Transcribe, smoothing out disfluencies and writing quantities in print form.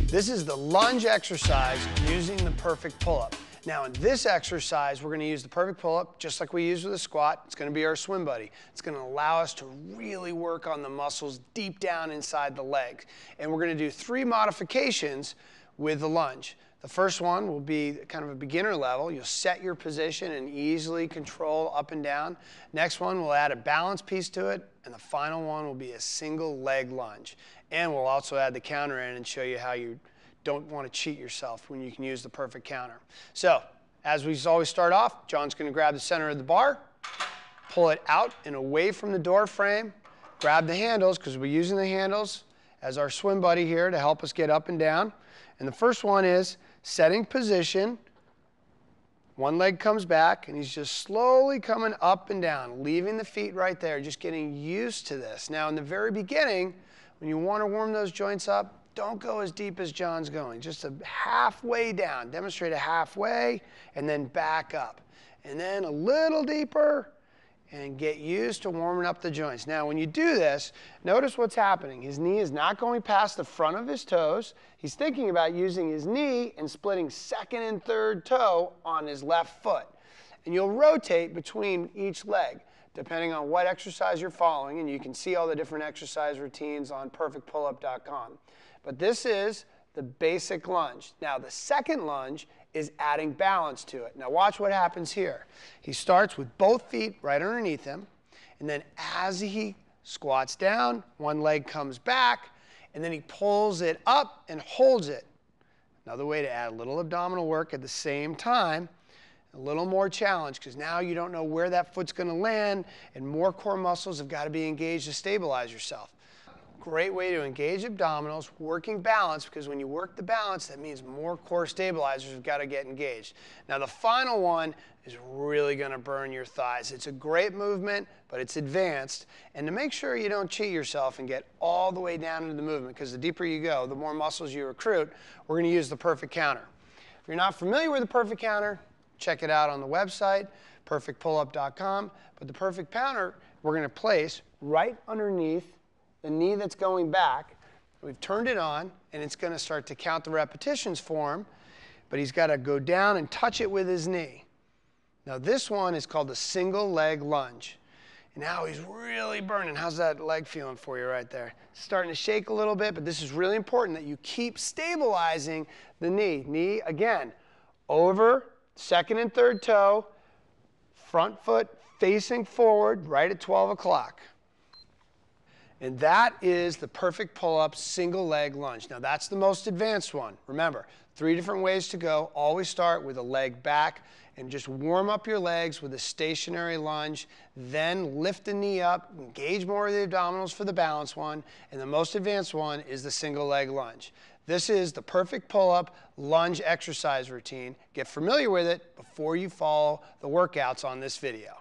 This is the lunge exercise using the perfect pull-up. Now in this exercise, we're going to use the perfect pull-up just like we use with a squat. It's going to be our swim buddy. It's going to allow us to really work on the muscles deep down inside the legs. And we're going to do 3 modifications with the lunge. The first one will be kind of a beginner level. You'll set your position and easily control up and down. Next one, we'll add a balance piece to it. And the final one will be a single leg lunge. And we'll also add the counter in and show you how you don't want to cheat yourself when you can use the perfect counter. So, as we always start off, John's going to grab the center of the bar, pull it out and away from the door frame, grab the handles, because we're using the handles as our swim buddy here to help us get up and down. And the first one is setting position. One leg comes back, and he's just slowly coming up and down, leaving the feet right there, just getting used to this. Now, in the very beginning, when you want to warm those joints up, don't go as deep as John's going. Just a halfway down. Demonstrate a halfway, and then back up. And then a little deeper, and get used to warming up the joints. Now, when you do this, notice what's happening. His knee is not going past the front of his toes. He's thinking about using his knee and splitting second and third toe on his left foot. And you'll rotate between each leg, depending on what exercise you're following. And you can see all the different exercise routines on perfectpullup.com. But this is the basic lunge. Now, the second lunge is adding balance to it. Now watch what happens here. He starts with both feet right underneath him, and then as he squats down, one leg comes back, and then he pulls it up and holds it. Another way to add a little abdominal work at the same time, a little more challenge, because now you don't know where that foot's going to land, and more core muscles have got to be engaged to stabilize yourself. Great way to engage abdominals, working balance, because when you work the balance, that means more core stabilizers have got to get engaged. Now the final one is really going to burn your thighs. It's a great movement, but it's advanced. And to make sure you don't cheat yourself and get all the way down into the movement, because the deeper you go, the more muscles you recruit, we're going to use the perfect counter. If you're not familiar with the perfect counter, check it out on the website, perfectpullup.com. But the perfect counter, we're going to place right underneath the knee that's going back. We've turned it on, and it's going to start to count the repetitions for him, but he's got to go down and touch it with his knee. Now this one is called the single leg lunge. And now he's really burning. How's that leg feeling for you right there? It's starting to shake a little bit, but this is really important that you keep stabilizing the knee. Knee, again, over, second and third toe, front foot facing forward right at 12 o'clock. And that is the perfect pull-up single leg lunge. Now that's the most advanced one. Remember, 3 different ways to go. Always start with a leg back and just warm up your legs with a stationary lunge. Then lift the knee up, engage more of the abdominals for the balance one. And the most advanced one is the single leg lunge. This is the perfect pull-up lunge exercise routine. Get familiar with it before you follow the workouts on this video.